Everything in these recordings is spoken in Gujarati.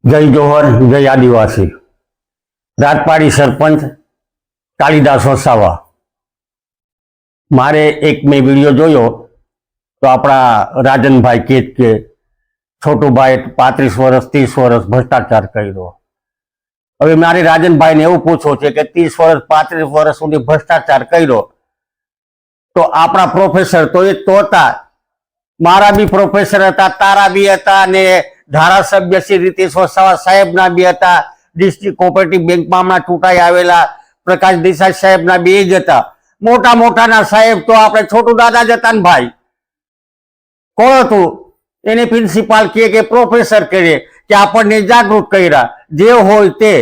જય જોહર, જય આદિવાસી। રાજપાડી સરપંચ કાલિદાસ વસાવા। મારે એક મેં વિડીયો જોયો તો આપણા રાજનભાઈ કે છોટુભાઈ 35 વર્ષ 30 વર્ષ ભ્રષ્ટાચાર કર્યો। હવે મારે રાજનભાઈને એવું પૂછવું છે કે 30 વર્ષ 35 વર્ષ સુધી ભ્રષ્ટાચાર કર્યો તો આપણા પ્રોફેસર તો એ તો હતા, મારા બી પ્રોફેસર હતા, તારા બી હતા, ને ધારાસભ્ય શ્રી રીતેશ વસાવા સાહેબના બી હતા, ડિસ્ટ્રિક્ટ કોઓપરેટિવ બેંકમાં હમણાં ચૂંટાઈ આવેલા પ્રકાશ દેસાઈ સાહેબના બી જ હતા। મોટા મોટાના સાહેબ તો આપણે છોટુ દાદા જ હતા ને ભાઈ। કોણ હતું એને પ્રિન્સિપાલ કે પ્રોફેસર કહે કે આપણને જાગૃત કર્યા, જે હોય તે,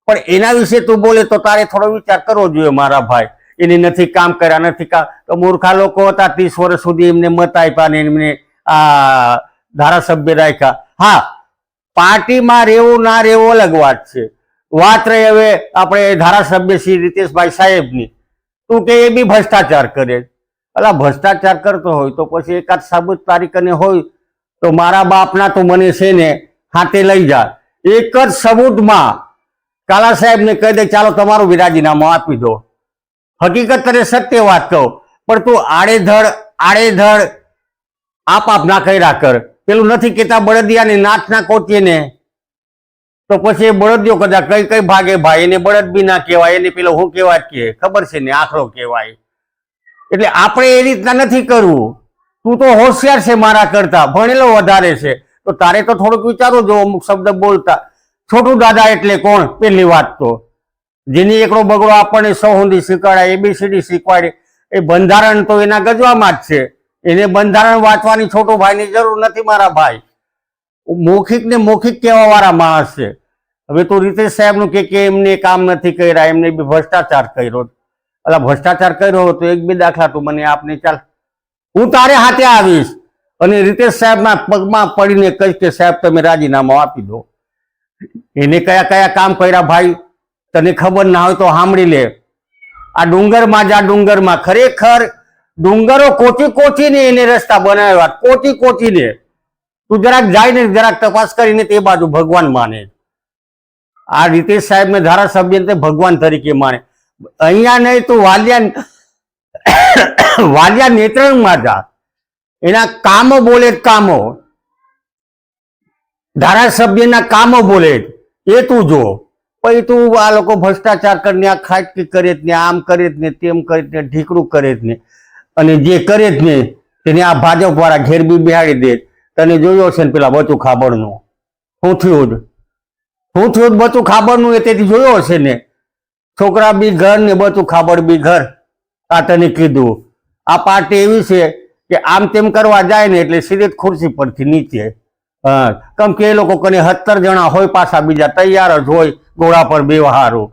પણ એના વિશે તું બોલે તો તારે થોડો વિચાર કરવો જોઈએ મારા ભાઈ। એને નથી કામ કર્યા, નથી કામ, તો મૂર્ખા લોકો હતા 30 વર્ષ સુધી એમને મત આપ્યા ને એમને આ ધારાસભ્ય રાખ્યા। હા, પાર્ટીમાં રહેવું ના રહેવું અલગ વાત છે। વાત રહી હવે આપણે ધારાસભ્ય શ્રી રીતેશભાઈ સાહેબની, તું કે એ બી ભ્રષ્ટાચાર કરે। અલા, ભ્રષ્ટાચાર કરતો હોય તો પછી એકાદ સાબુત તારીખને હોય તો મારા બાપના તો મને છે ને હાથે લઈ જા। એક જ સબૂતમાં કાલા સાહેબને કહી દે ચાલો તમારું રાજીનામું આપી દો। હકીકત તને સત્ય વાત કહું, પણ તું આડેધડ આપ ના કર્યા કર। પેલું નથી કેતા બળદિયાને નાચ ના કોચીએ ને, તો પછી બળદિયો કદાચ કઈ કઈ ભાગે ભાઈ, એને બળદ બી ના કહેવાય, એને પેલો હું કહેવાય કે ખબર છે ને, આખરો કહેવાય। એટલે આપણે એ રીતના નથી કરવું। તું તો હોશિયાર છે મારા કરતા, ભણેલો વધારે છે, તો તારે તો થોડુંક વિચારવું જો અમુક શબ્દ બોલતા। છોટુ દાદા એટલે કોણ? પહેલી વાત તો જેની એકડો બગડો આપણને સૌહુંદી શીખવાડ્યા, ABCD શીખવાડે, એ બંધારણ તો એના ગજવામાં જ છે। એને બંધારણ વાંચવાની છોટુભાઈની જરૂર નથી મારા ભાઈ। મૌખિક ને મૌખિક કહેવા વાળા માણસ છે। હવે તું રીતેશ સાહેબનું કે એમને કામ નથી કર્યા, એમને બી ભ્રષ્ટાચાર કર્યો। એટલે ભ્રષ્ટાચાર કર્યો તો એક બે દાખલા તું મને આપને, ચાલ હું તારે હાથે આવીશ અને રીતેશ સાહેબના પગમાં પડીને કહીશ કે સાહેબ તમે રાજીનામું આપી દો। એને કયા કયા કામ કર્યા ભાઈ તને ખબર ના હોય તો સાંભળી લે। આ ડુંગરમાં ડુંગરમાં ખરેખર ડુંગરો કોચી કોચીને એને રસ્તા બનાવ્યા, કોચી કોચીને। તું જરાક જાય ને જરાક તપાસ કરીને તે બાજુ ભગવાન માને। આ રીતેશ સાહેબ ને ધારાસભ્ય ભગવાન તરીકે માને। અહીંયા નહીં તું વાલિયા નેત્રંગમાં જા, એના કામો બોલે, કામો ધારાસભ્યના કામો બોલે એ તું જો। પછી તું આ લોકો ભ્રષ્ટાચાર કરીને આ ખાટકી કરે જ ને, આમ કરે જ ને, તેમ કરે જ ને, ઢીકડું કરે જ ને, અને જે કરે જ ને તેને આ ભાજપ વાળા ઘેર બી બેહાડી દે। તને જોયો છે ને પેલા બચુ ખાબડનું શું થયું બચુ ખાબડનું, એ તેથી જોયો હશે ને, છોકરા બી ઘર ને બચુ ખાબડ બી ઘર। આ તને કીધું આ પાર્ટી એવી છે કે આમ તેમ કરવા જાય ને એટલે સીધી ખુરશી પરથી નીચે। કેમ કે એ લોકો કને 17 જણા હોય, પાછા બીજા તૈયાર જ હોય ઘોડા પર બેહારું,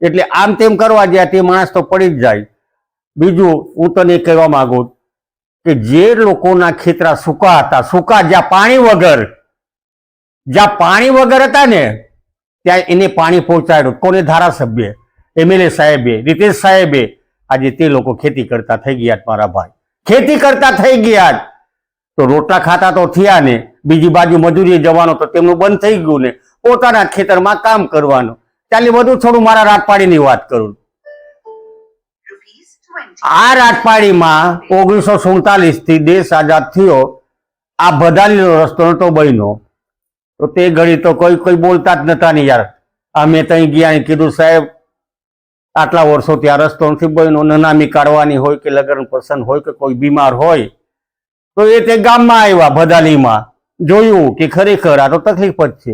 એટલે આમ તેમ કરવા જાય તે માણસ તો પડી જ જાય। બીજું હું તને કહેવા માંગુ કે જે લોકોના ખેતરા સૂકા હતા, સૂકા જ્યાં પાણી વગર હતા ને ત્યાં એને પાણી પહોંચાડ્યું। કોને? ધારાસભ્ય, MLA સાહેબે, રીતેશ સાહેબે। આજે તે લોકો ખેતી કરતા થઈ ગયા મારા ભાઈ, ખેતી કરતા થઈ ગયા તો રોટલા ખાતા તો થયા ને, બીજી બાજુ મજૂરી જવાનું તો તેમનું બંધ થઈ ગયું ને, પોતાના ખેતરમાં કામ કરવાનું। ચાલી બધું થોડું મારા રાજપાડીની વાત કરું। આ રાજપાડીમાં 1947 થી દેશ આઝાદ થયો, આ બધાનો રસ્તો નતો બન્યો, તો તે ઘડી તો કોઈ બોલતા જ નતા ને યાર। અમે ત્યાં ગયા કીધું સાહેબ આટલા વર્ષો ત્યાં રસ્તો નથી બન્યો, નનામી કાઢવાની હોય કે લગ્ન પ્રસંગ હોય કે કોઈ બીમાર હોય તો એ તે ગામમાં આવ્યા ભદાલીમાં, જોયું કે ખરેખર આ તો તકલીફ જ છે,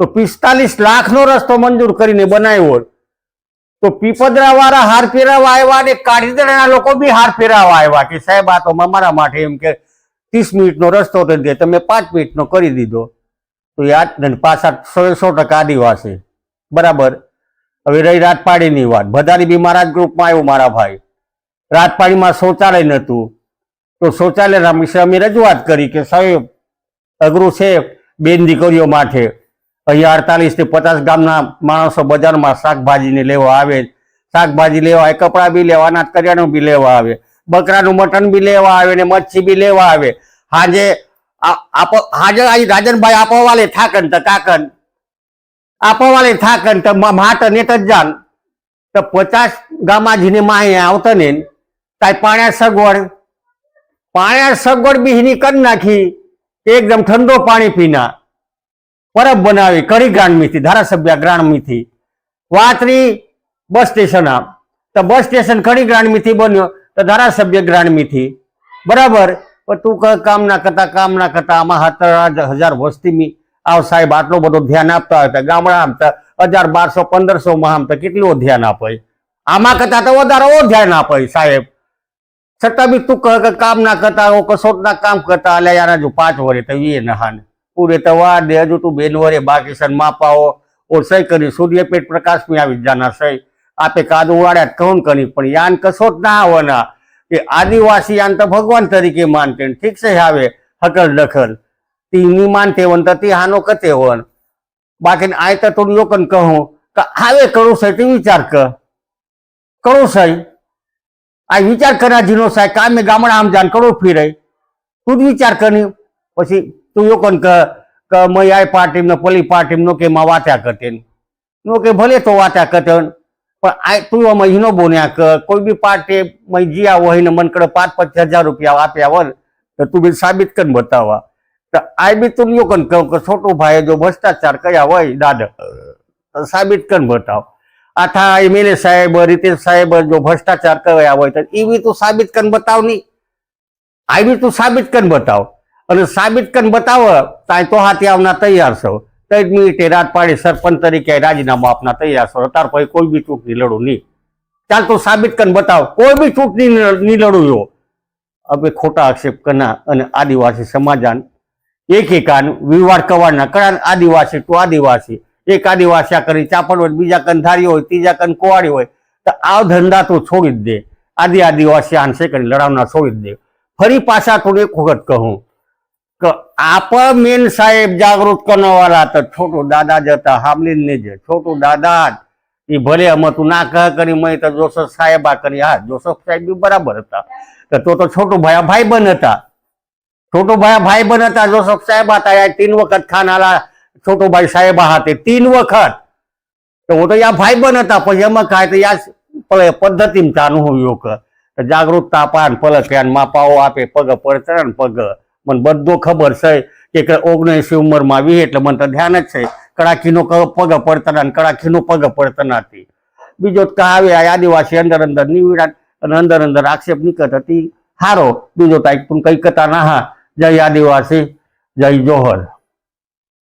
તો 45 લાખનો રસ્તો મંજૂર કરીને બનાવ્યો। તો પીપદરા વાળા હાર ફેરવા આવ્યા ને કાઢીદડાના લોકો બી હાર ફેરવા આવ્યા કે સાહેબ આ તો અમારા માટે એમ કે 30 મિનિટનો રસ્તો તો દે, તમે 5 મિનિટનો કરી દીધો। તો યાદ પાછા 100% આદિવાસી બરાબર। હવે રહી રાજપાડીની વાત, ભદારી બી મારા જ ગ્રુપમાં આવ્યું મારા ભાઈ। રાજપાડીમાં શૌચાલય નહોતું, તો શૌચાલયના વિશે અમે રજૂઆત કરી કે સાહેબ અઘરું છે બેન દીકરીઓ માટે। અહીંયા 48 થી 50 ગામના માણસો બજારમાં શાકભાજીને લેવા આવે, શાકભાજી લેવા આવે, કપડાં બી લેવા, અનાજ કરિયાણું બી લેવા આવે, બકરાનું મટન બી લેવા આવે ને મચ્છી બી લેવા આવે। આજે રાજનભાઈ આપવા વાલે થાકન તો કાકન આપવાले થાકन तो माट नेट जान तो 50 गामाजीने माहे आवता ने काय पाण्या सगवड बी हिनी कर नाखी एकदम ठंडो पाणी पीना परब बनावी कड़ी ग्रांड थी धारासभ्य ग्रांड थी वातरी बस स्टेशन तो बस स्टेशन कड़ी ग्रांड थी बन्यो तो धारासभ्य ग्रांड थी बराबर पण तू काम ना करता आमा 17,000 वस्ती में आव साहेब आटलो बधो ध्यान आपता होता गामड़ा तो 1,000, 1,200, 1,500 में आम तो केटलू ध्यान आपे आमा करता तो वधारे ध्यान आपे साहेब छता भी तू कह काम ना करता वो कसोट ना काम करता अल्या यार जो 5 वरे तो ये नहान पूरे तो वार दे हजू तू बेन वरे बाकी सन मापाओ और सही करी सूर्यपेट प्रकाश में आवी जाना सही आपे कादू वाड़ा कौन करी पण यान कसोट ना आवना कि आदिवासी यान तो भगवान तरीके मानते ठीक से आवे हकल दखल ती नी मानते वन ती हानो कते वन बाकी आय तो थोड़ी लोकन कहूं का हावे करू सही ती विचार करू सही आ विचार करा जीनो साहेब काय में गामड़ा आम जान करो फिर तू विचार करनी पछी तू लोकन क मैं आई पार्टी में पली पार्टी में के मा वात्या करते नो के भले तो वात्या करते पण आय तू महीनो बोन्या कोई भी पार्टी मैं जिया वही ने मन कर 5-5 हजार रुपया आप्या वन तो तू भी साबित कर बतावा तो आय भी तुम लोकन कह छोटू भाई जो भ्रष्टाचार कया वही दादा साबित कर बताओ आथा एमएलए साहेब रितेश साहेब जो भ्रष्टाचार कया हो तो ई भी तू साबित कर बताव नहीं आई भी तू साबित कर बताव और साबित कर बताव ताई तो हाथी आवना तैयार छो तई मिनिटे रात पाड़ी सरपंच तरीके राजीनामा अपना तैयार छो तार पर कोई भी चूंटनी लड़ू नहीं चाल तू साबित कर बताव कोई भी चूंटनी नहीं लड़ू यो अब खोटा आक्षेप करना अने आदिवासी समाजान एक विवाद करवाना कड़ा आदिवासी टू आदिवासी एक आदिवासी करी चापड़ हो बीजा कन धारी हो तीजा कन कुवाड़ी हो तो आ धंधा तो छोड़ी दे आदिवासी आंसे कर लड़ावना छोड़ी दे फरी पाछा तो एक वक्त कहूं आप मेन साहेब जागृत करने वाला तो छोटू दादा जता हामलीन ने जे छोटू दादा ये भले हम तू ना कह करी मैं तो जोसफ साहेबा करी हाँ जोसफ साहेब भी बराबर था तो छोटू भाया भाई बन था छोटू भाया भाई बन था जोसफ साहेब आता यार 3 वक्त खाना छोटू भाई साहेब हाथे 3 वक्त तो वो तो या भाई बन था पण एम काय तो या पद्धति अनुभव जागृतता पान पलक्यान मापाओ आपे पग पड़ता पग मन बधो खबर है कि 19 उमर में वी एटले मन तो ध्यान ज है कड़ाखी नो पग पड़ता कड़ाखी नो पग पड़ता नहीं बीजो कहावे आदिवासी अंदर अंदर निविड़ा अंदर अंदर आक्षेप नहीं करती हारो बीजो तुम कई कथा ना हा जय आदिवासी जय जोहर।